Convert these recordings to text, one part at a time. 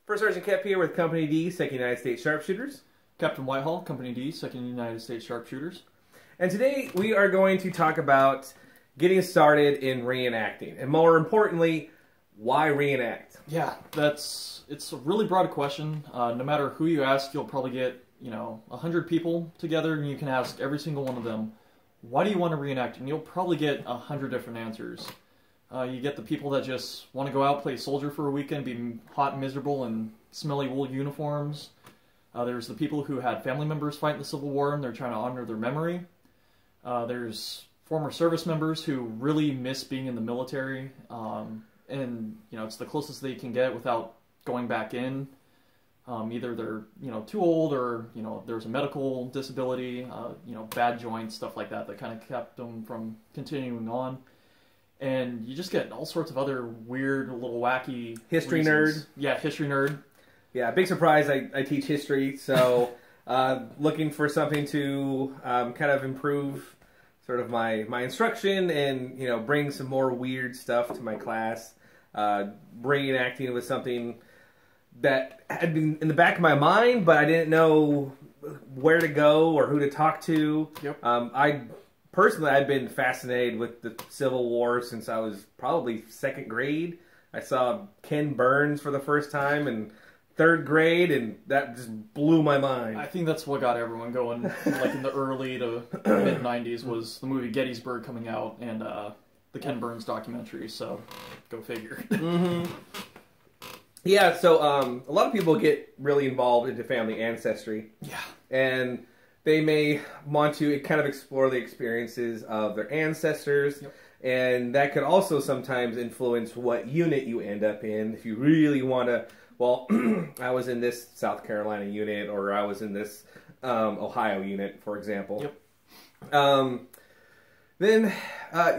First Sergeant Kep here with Company D, 2nd United States Sharpshooters. Captain Whitehall, Company D, 2nd United States Sharpshooters. And today we are going to talk about getting started in reenacting. And more importantly, why reenact? Yeah, it's a really broad question. No matter who you ask, you'll probably get, 100 people together and you can ask every single one of them, why do you want to reenact? And you'll probably get 100 different answers. You get the people that just want to go out, play soldier for a weekend, be hot and miserable in smelly wool uniforms. There's the people who had family members fight in the Civil War and they're trying to honor their memory. There's former service members who really miss being in the military. And, it's the closest they can get without going back in. Either they're, too old or, there's a medical disability, bad joints, stuff like that kind of kept them from continuing on. And you just get all sorts of other weird, little wacky History reasons. nerd. Yeah, history nerd. Yeah, big surprise, I teach history, so looking for something to kind of improve sort of my instruction and, bring some more weird stuff to my class. Reenacting was something that had been in the back of my mind, but I didn't know where to go or who to talk to. Yep. I've been fascinated with the Civil War since I was probably 2nd grade. I saw Ken Burns for the first time in 3rd grade, and that just blew my mind. I think that's what got everyone going, like in the early to mid-90s, was the movie Gettysburg coming out and the Ken Burns documentary, so go figure. Mm-hmm. Yeah, so a lot of people get really involved into family ancestry. Yeah. And they may want to kind of explore the experiences of their ancestors. Yep. And that could also sometimes influence what unit you end up in. If you really want to, well, I was in this South Carolina unit, or I was in this Ohio unit, for example. Yep. Then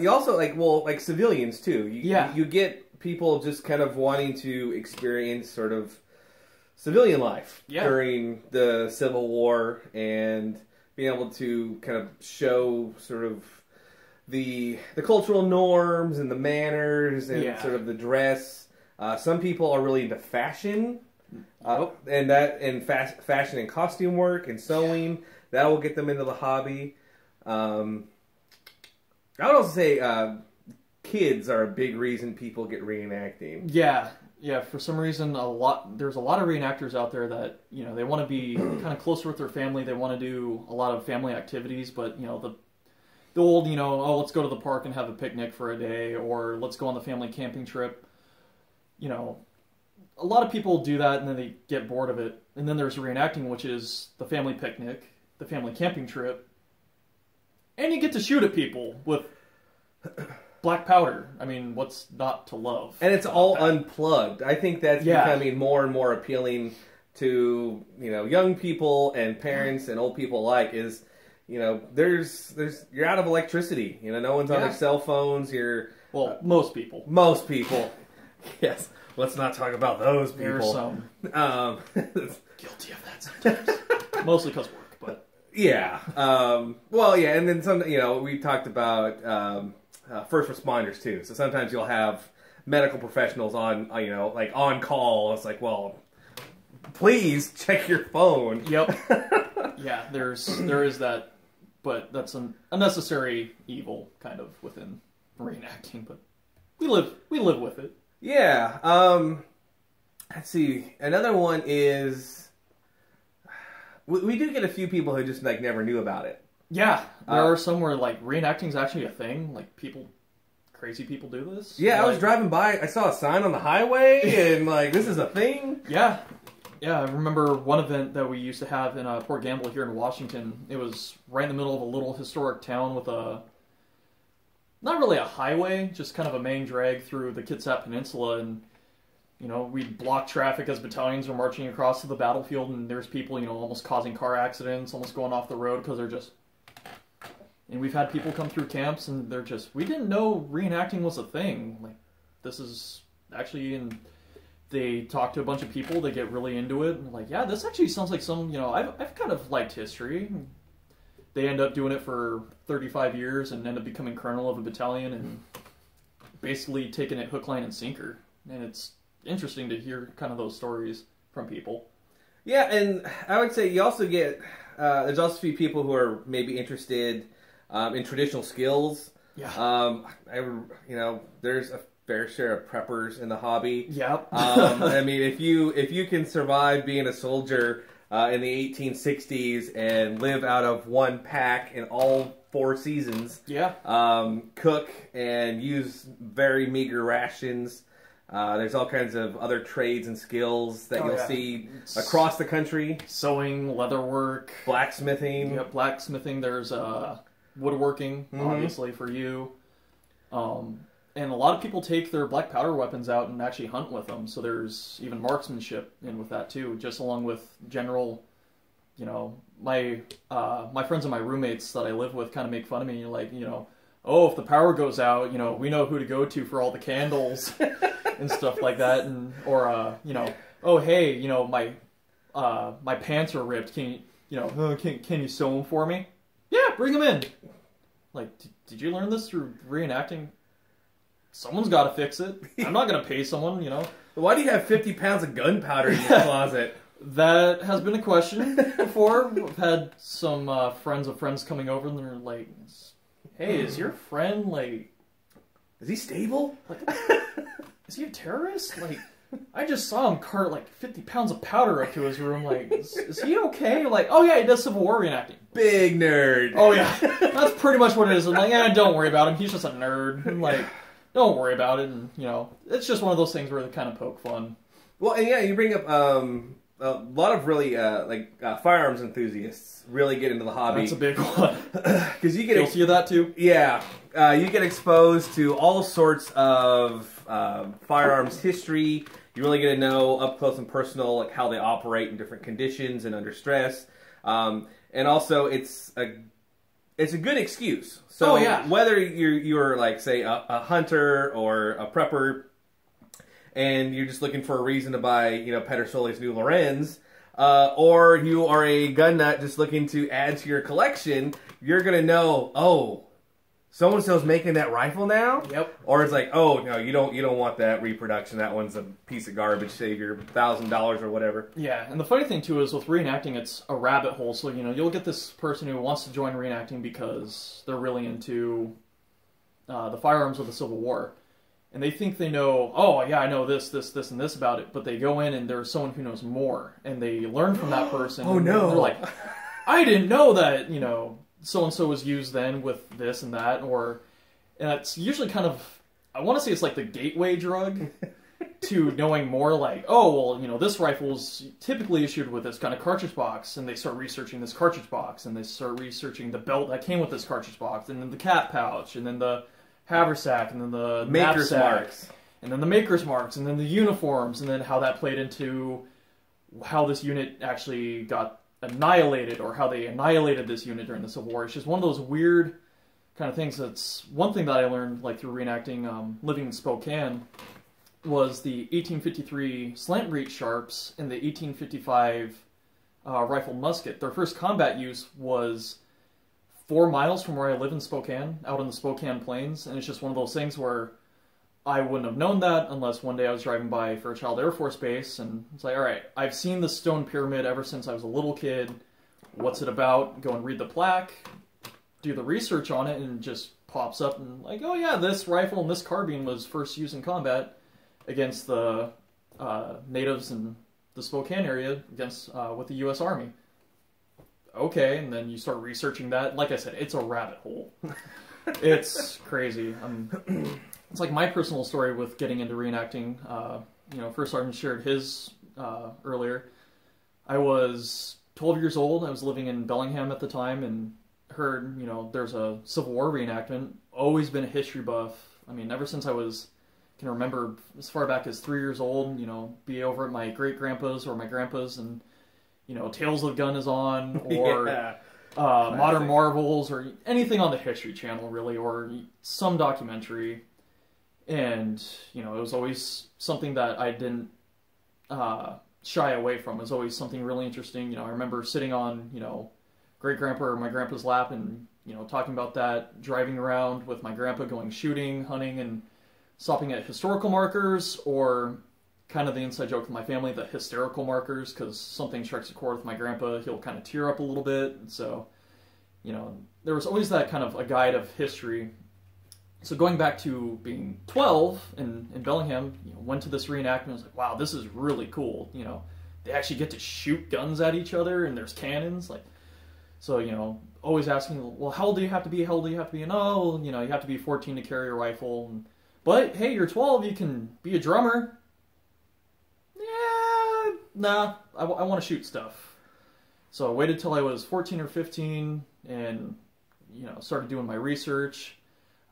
you also, like civilians too. You get people just kind of wanting to experience sort of civilian life during the Civil War and being able to kind of show sort of the cultural norms and the manners and sort of the dress. Some people are really into fashion, and fashion and costume work and sewing. That will get them into the hobby. I would also say kids are a big reason people get reenacting. Yeah, for some reason, there's a lot of reenactors out there that, they want to be kind of closer with their family. They want to do a lot of family activities, but, the old, let's go to the park and have a picnic for a day, or let's go on the family camping trip. A lot of people do that and then they get bored of it. And then there's reenacting, which is the family picnic, the family camping trip, and you get to shoot at people with black powder. I mean, what's not to love? And it's all unplugged. I think that's becoming more and more appealing to, young people and parents and old people alike. Is, there's you're out of electricity. No one's on their cell phones. Most people. Most people. Yes. Let's not talk about those people. There's some guilty of that sometimes. Mostly because work, but yeah. And then some. We talked about first responders too. So sometimes you'll have medical professionals on, on call. It's like, well, please check your phone. Yep. Yeah, there is that, but that's an unnecessary evil kind of within reenacting. But we live with it. Yeah. Let's see. Another one is we do get a few people who just never knew about it. Yeah, there are some where reenacting is actually a thing. Crazy people do this. Yeah, I was driving by, I saw a sign on the highway, and this is a thing. Yeah, I remember one event that we used to have in Port Gamble here in Washington. It was right in the middle of a little historic town with not really a highway, just kind of a main drag through the Kitsap Peninsula, and we'd block traffic as battalions were marching across to the battlefield, and there's people almost causing car accidents, almost going off the road because they're just. And we've had people come through camps and they're just, we didn't know reenacting was a thing. This is actually, and they talk to a bunch of people, they get really into it, and yeah, this actually sounds like some, I've kind of liked history. They end up doing it for 35 years and end up becoming colonel of a battalion and basically taking it hook, line, and sinker. And it's interesting to hear kind of those stories. from people. Yeah, and I would say you also get, there's also a few people who are maybe interested in traditional skills. Yeah. There's a fair share of preppers in the hobby. Yep. I mean, if you can survive being a soldier in the 1860s and live out of one pack in all 4 seasons, cook and use very meager rations. There's all kinds of other trades and skills that you'll see across the country. Sewing, leatherwork. Blacksmithing. Yep, blacksmithing. There's woodworking, obviously, for you. And a lot of people take their black powder weapons out and actually hunt with them. So there's even marksmanship in with that, too. Just along with general, my friends and my roommates that I live with kind of make fun of me. Like, oh, if the power goes out, we know who to go to for all the candles and stuff like that. And oh, hey, my pants are ripped. Can you sew them for me? Yeah, bring them in. Like, did you learn this through reenacting? Someone's got to fix it. I'm not going to pay someone, Why do you have 50 pounds of gunpowder in your closet? That has been a question before. We've had some friends of friends coming over and they're like, hey, is your friend, is he stable? Is he a terrorist? I just saw him cart 50 pounds of powder up to his room. Is he okay? Oh yeah, he does Civil War reenacting. Big nerd. Oh yeah, that's pretty much what it is. I'm don't worry about him. He's just a nerd. Don't worry about it. And it's just one of those things where they kind of poke fun. Well, and yeah, you bring up a lot of really firearms enthusiasts really get into the hobby. That's a big one. Because you get guilty of that too. Yeah, you get exposed to all sorts of firearms history. You really get to know up close and personal how they operate in different conditions and under stress. And also, it's a good excuse. So whether you're say a hunter or a prepper, and you're just looking for a reason to buy Pedersoli's new Lorenz, or you are a gun nut just looking to add to your collection, you're gonna know, oh, so-and-so's making that rifle now? Yep. Or it's oh, no, you don't want that reproduction. That one's a piece of garbage. Save your $1,000 or whatever. Yeah, and the funny thing, too, is with reenacting, it's a rabbit hole. So, you'll get this person who wants to join reenacting because they're really into the firearms of the Civil War. And they think they know, oh, yeah, I know this, and this about it. But they go in and there's someone who knows more. And they learn from that person. Oh, no. They're like, I didn't know that, so-and-so was used then with this and that, and it's usually kind of, I want to say it's the gateway drug to knowing more this rifle is typically issued with this kind of cartridge box, and they start researching this cartridge box, and they start researching the belt that came with this cartridge box, and then the cap pouch, and then the haversack, and then the maker's marks, and then the maker's marks, and then the uniforms, and then how that played into how this unit actually got annihilated, or how they annihilated this unit during the Civil War. It's just one of those weird kind of things. That's one thing that I learned through reenacting, living in Spokane, was the 1853 slant breech sharps and the 1855 rifled musket. Their first combat use was 4 miles from where I live in Spokane, out in the Spokane Plains, and it's just one of those things where I wouldn't have known that unless one day I was driving by Fairchild Air Force Base, and it's all right, I've seen the stone pyramid ever since I was a little kid. What's it about? Go and read the plaque, do the research on it, and it just pops up and oh yeah, this rifle and this carbine was first used in combat against the natives in the Spokane area against with the U.S. Army. Okay, and then you start researching that. Like I said, it's a rabbit hole. It's crazy. It's my personal story with getting into reenacting. First Sergeant shared his earlier. I was 12 years old. I was living in Bellingham at the time and heard, there's a Civil War reenactment. Always been a history buff. Ever since I can remember as far back as 3 years old, be over at my great-grandpa's or my grandpa's and, Tales of the Gun is on, or Modern Marvels, or anything on the History Channel, really, or some documentary. And, it was always something that I didn't shy away from. It was always something really interesting. I remember sitting on, great-grandpa or my grandpa's lap and, talking about that, driving around with my grandpa, going shooting, hunting, and stopping at historical markers, or kind of the inside joke with my family, the hysterical markers, because something strikes a chord with my grandpa, he'll kind of tear up a little bit. And so, you know, there was always that kind of a guide of history. So going back to being 12 in Bellingham, you know, went to this reenactment, and was like, wow, this is really cool. You know, they actually get to shoot guns at each other, and there's cannons. Like, so, you know, always asking, well, how old do you have to be? How old do you have to be? And, oh, you know, you have to be 14 to carry a rifle. And, but, hey, you're 12, you can be a drummer. Yeah, nah, I want to shoot stuff. So I waited till I was 14 or 15 and, you know, started doing my research.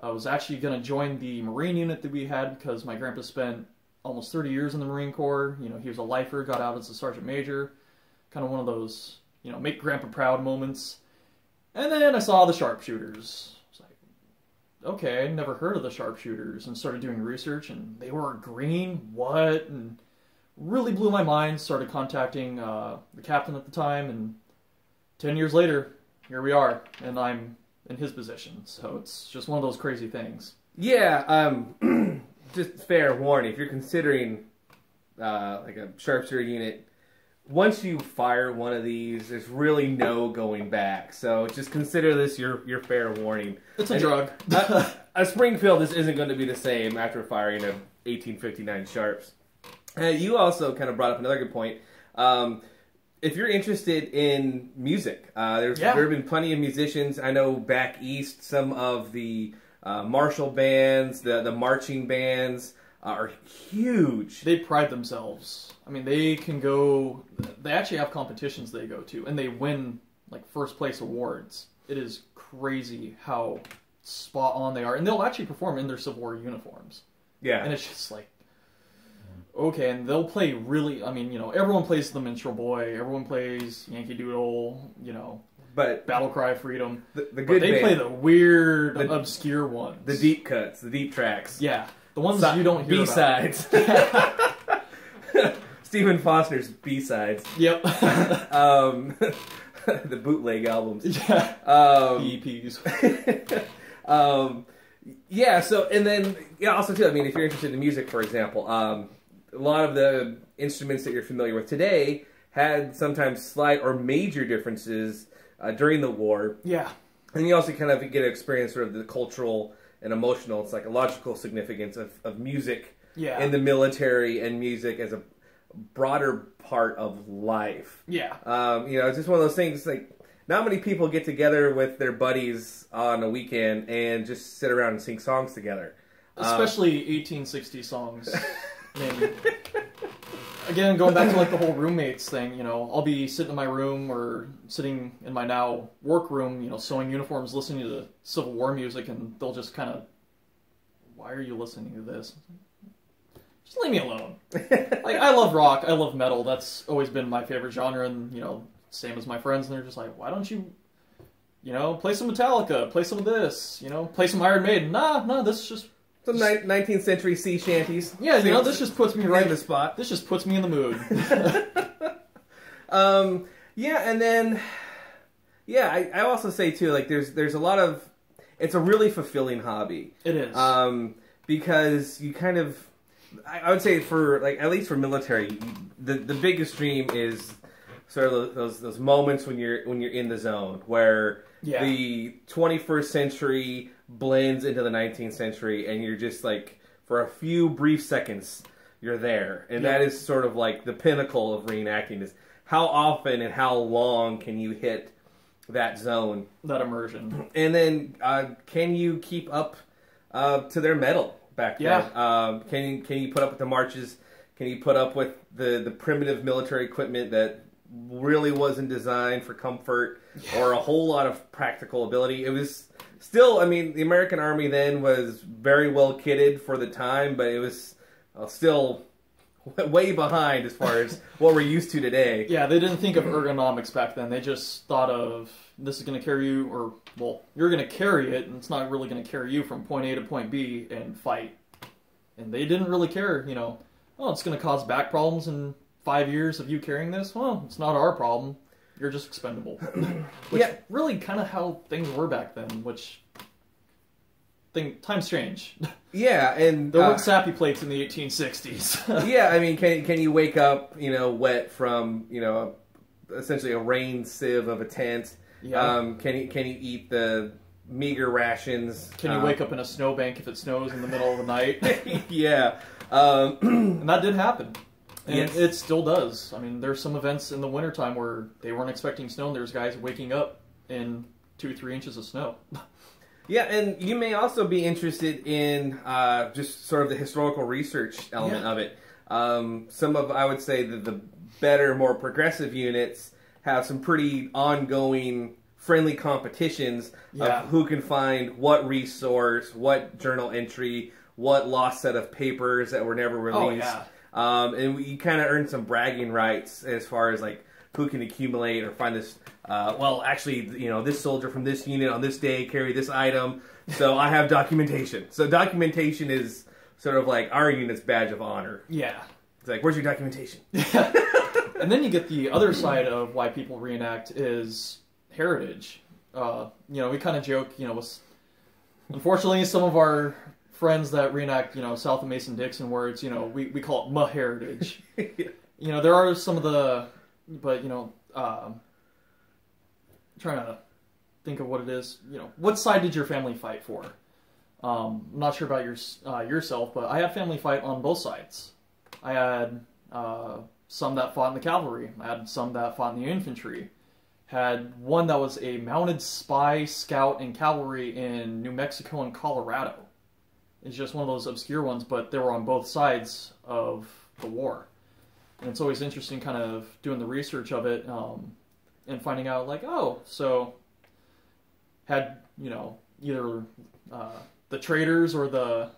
I was actually going to join the Marine unit that we had because my grandpa spent almost 30 years in the Marine Corps. You know, he was a lifer, got out as a sergeant major. Kind of one of those, you know, make grandpa proud moments. And then I saw the sharpshooters. I was like, okay, I'd never heard of the sharpshooters, and started doing research, and they were green, what? And really blew my mind. Started contacting the captain at the time, and 10 years later, here we are, and I'm in his position. So it's just one of those crazy things. Yeah, just fair warning, if you're considering like a sharpshooter unit, once you fire one of these, there's really no going back. So just consider this your fair warning. It's a drug. A Springfield, this isn't going to be the same after firing a 1859 Sharps. You also kind of brought up another good point. If you're interested in music, there have been plenty of musicians. I know back east, some of the martial bands, the marching bands are huge. They pride themselves. I mean, they can go... They actually have competitions they go to, and they win, like, first place awards. It is crazy how spot on they are. And they'll actually perform in their Civil War uniforms. Yeah. And it's just like... Okay, and they'll play really... I mean, you know, everyone plays The Minstrel Boy. Everyone plays Yankee Doodle, you know... But Battle Cry Freedom. The good they band, play the weird, obscure ones. The deep cuts, the deep tracks. Yeah. The ones you don't hear B-sides. Stephen Foster's B-sides. Yep. The bootleg albums. Yeah. EPs. Yeah, so, and then, yeah, also too, I mean, if you're interested in music, for example, a lot of the instruments that you're familiar with today had sometimes slight or major differences during the war. Yeah. And you also kind of get to experience sort of the cultural and emotional and psychological significance of music in the military, and music as a broader part of life. Yeah. You know, it's just one of those things, like, not many people get together with their buddies on a weekend and just sit around and sing songs together. Especially 1860 songs. I mean, again, going back to like the whole roommates thing, you know, I'll be sitting in my room or sitting in my now work room, you know, sewing uniforms, listening to the Civil War music, and they'll just kind of, why are you listening to this? Just leave me alone. Like, I love rock, I love metal, that's always been my favorite genre, and, you know, same as my friends, and they're just like, why don't you, you know, play some Metallica, play some of this, you know, play some Iron Maiden. Nah, this is just... Some 19th century sea shanties. Yeah, you know, this just puts me right in the spot. This just puts me in the mood. Yeah, and then, yeah, I also say too, like, there's a lot of, it's a really fulfilling hobby. It is. Because you kind of, I would say for, like, at least for military, the biggest dream is sort of those moments when you're in the zone, where the 21st century blends into the 19th century, and you're just like, for a few brief seconds, you're there. And that is sort of like the pinnacle of reenacting, is how often and how long can you hit that zone. That immersion. And then, can you keep up to their mettle back then? Can you put up with the marches? Can you put up with the primitive military equipment that really wasn't designed for comfort or a whole lot of practical ability? It was still, I mean, the American Army then was very well kitted for the time, but it was still way behind as far as what we're used to today. Yeah, they didn't think of ergonomics back then. They just thought of, this is going to carry you, or, well, you're going to carry it, and it's not really going to carry you from point A to point B and fight. And they didn't really care, you know, oh, it's going to cause back problems in 5 years of you carrying this. Well, it's not our problem. You're just expendable. Which really kind of how things were back then, which times change. Yeah, and there weren't sappy plates in the 1860s. Yeah, I mean, can you wake up, wet from, essentially a rain sieve of a tent? Yeah. Can you eat the meager rations? Can you wake up in a snowbank if it snows in the middle of the night? Yeah. And that did happen. And yes. It still does. I mean, there's some events in the wintertime where they weren't expecting snow, and there's guys waking up in 2-3 inches of snow. Yeah, and you may also be interested in just sort of the historical research element of it. Some of, I would say, the better, more progressive units have some pretty ongoing friendly competitions of who can find what resource, what journal entry, what lost set of papers that were never released. Oh, yeah. And you kind of earn some bragging rights as far as like who can accumulate or find this. Well, actually, this soldier from this unit on this day carried this item, so I have documentation. So documentation is sort of like our unit's badge of honor. Yeah. It's like, where's your documentation? And then you get the other side of why people reenact is heritage. We kind of joke, with, unfortunately, some of our friends that reenact, south of Mason-Dixon, where it's, we call it ma-heritage. Yeah. There are some of the, but, trying to think of what it is. What side did your family fight for? I'm not sure about yourself, but I had family fight on both sides. I had some that fought in the cavalry. I had some that fought in the infantry. Had one that was a mounted spy, scout, and cavalry in New Mexico and Colorado. It's just one of those obscure ones, but they were on both sides of the war. And it's always interesting kind of doing the research of it, and finding out, like, oh, so had, either the traitors or the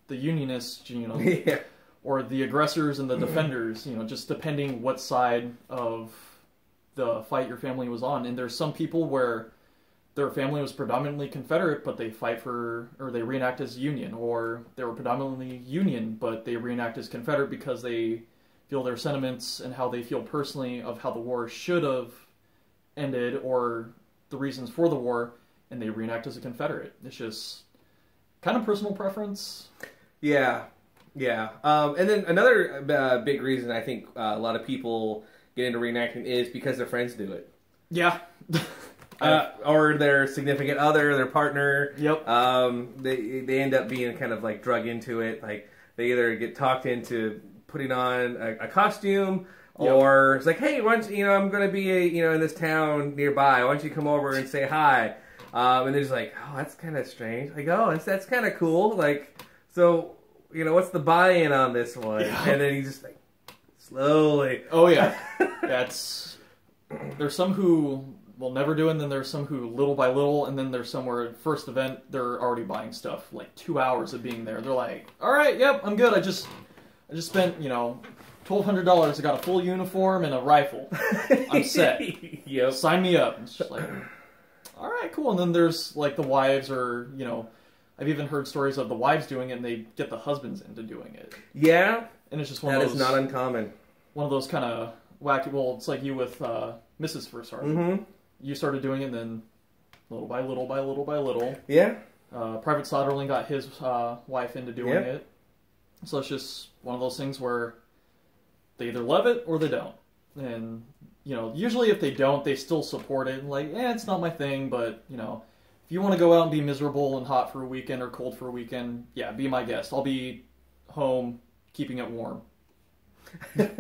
Unionists, yeah. or the aggressors and the defenders, just depending what side of the fight your family was on. And there's some people where their family was predominantly Confederate, but they they reenact as Union, or they were predominantly Union, but they reenact as Confederate because they feel their sentiments and how they feel personally of how the war should have ended, or the reasons for the war, and they reenact as a Confederate. It's just kind of personal preference. Yeah. And then another big reason I think a lot of people get into reenacting is because their friends do it. Yeah. Or their significant other, their partner. Yep. They end up being kind of like drug into it. Like they either get talked into putting on a costume, or it's like, hey, why don't you, I'm going to be in this town nearby. Why don't you come over and say hi? And they're just like, oh, that's kind of strange. Like, oh, that's kind of cool. Like, so, what's the buy-in on this one? Yeah. And then you just like slowly. Oh yeah, there's some who will never do it, and then there's some who little by little, and then there's some where first event they're already buying stuff like 2 hours of being there. They're like, all right, yep, I'm good. I just spent $1,200. I got a full uniform and a rifle. I'm set. Yep. Sign me up. It's just like, all right, cool. And then there's like the wives, or I've even heard stories of the wives doing it, and they get the husbands into doing it. Yeah. And it's just one of those. That is not uncommon. One of those kind of wacky. Well, it's like you with Mrs. First Sergeant. Mm-hmm. You started doing it, and then little by little by little by little. Yeah. Private Soderling got his wife into doing it. So it's just one of those things where they either love it or they don't. And, usually if they don't, they still support it. Like, it's not my thing, but, if you want to go out and be miserable and hot for a weekend or cold for a weekend, yeah, be my guest. I'll be home keeping it warm. One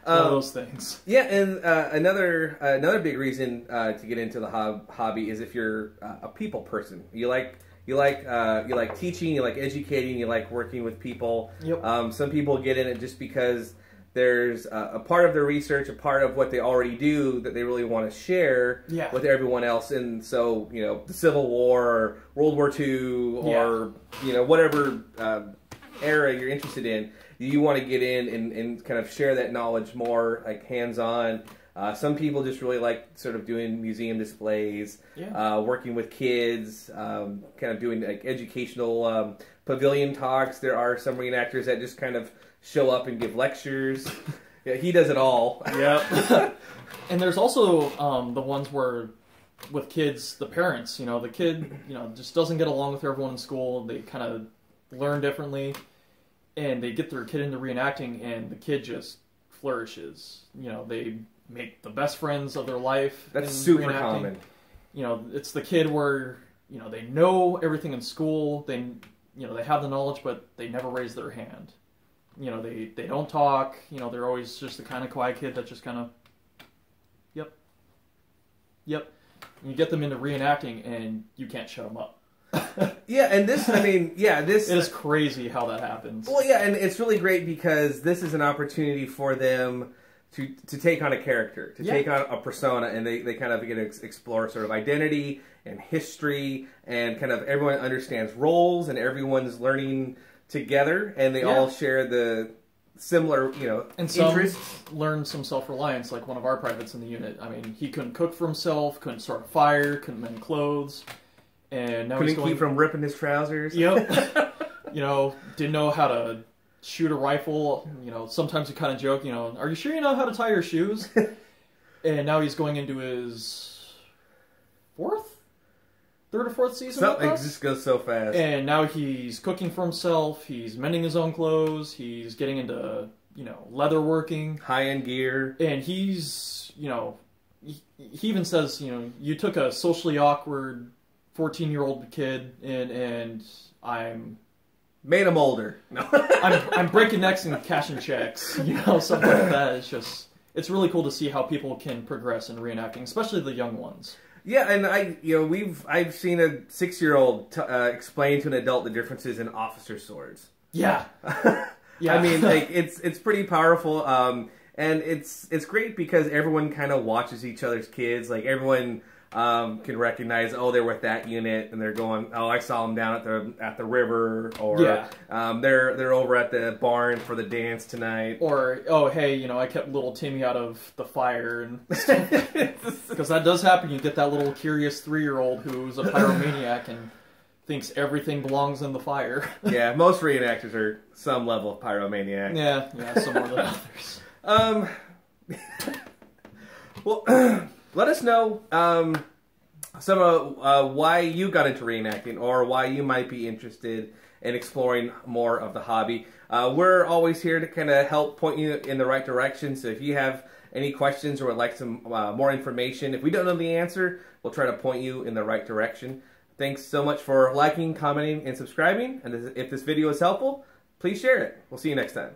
of those things. Yeah, and another big reason to get into the hobby is if you're a people person. You like teaching, you like educating, you like working with people. Yep. Some people get in it just because there's a part of their research, a part of what they already do that they really want to share with everyone else. And so, the Civil War, or World War II, or, whatever era you're interested in, you want to get in and kind of share that knowledge more, like hands-on. Some people just really like sort of doing museum displays, working with kids, kind of doing like educational pavilion talks. There are some reenactors that just kind of show up and give lectures. Yeah, he does it all. Yep. And there's also the ones where with kids, the parents, you know, the kid, you know, just doesn't get along with everyone in school. They kind of learn differently, and they get their kid into reenacting, and the kid just flourishes. You know, they make the best friends of their life. That's super common. You know, it's the kid where, you know, they know everything in school. They, you know, they have the knowledge, but they never raise their hand. You know, they don't talk. You know, they're always just the kind of quiet kid that just kind of, yep. And you get them into reenacting, and you can't shut them up. Yeah, and this, I mean, yeah, this... It is crazy how that happens. Well, yeah, and it's really great because this is an opportunity for them to take on a character, to take on a persona, and they kind of get to explore sort of identity and history, and kind of everyone understands roles, and everyone's learning together, and they all share the similar, you know, and interests. Some learn some self-reliance, like one of our privates in the unit. I mean, he couldn't cook for himself, couldn't start a fire, couldn't mend clothes, and now couldn't keep from ripping his trousers. Yep. You know, didn't know how to shoot a rifle. You know, sometimes we kind of joke, you know, are you sure you know how to tie your shoes? And now he's going into his third or fourth season. Something just goes so fast. And now he's cooking for himself. He's mending his own clothes. He's getting into, you know, leather working, high-end gear. And he's, you know, he even says, you know, you took a socially awkward 14-year-old kid and I'm made him older. No. I'm breaking necks and cashing checks. You know, something like that. It's just, it's really cool to see how people can progress in reenacting, especially the young ones. Yeah, and I've seen a 6-year-old explain to an adult the differences in officer swords. Yeah. Yeah. I mean, like it's pretty powerful, and it's great because everyone kind of watches each other's kids. Like everyone can recognize, oh, they're with that unit, and they're going, oh, I saw them down at the river, or they're over at the barn for the dance tonight, or oh, hey, you know, I kept little Timmy out of the fire, and because that does happen. You get that little curious 3-year-old who's a pyromaniac and thinks everything belongs in the fire. Yeah, most reenactors are some level of pyromaniac. Yeah, some more than others. Well. Let us know some of why you got into reenacting, or why you might be interested in exploring more of the hobby. We're always here to kind of help point you in the right direction. So if you have any questions or would like some more information, if we don't know the answer, we'll try to point you in the right direction. Thanks so much for liking, commenting, and subscribing. And if this video is helpful, please share it. We'll see you next time.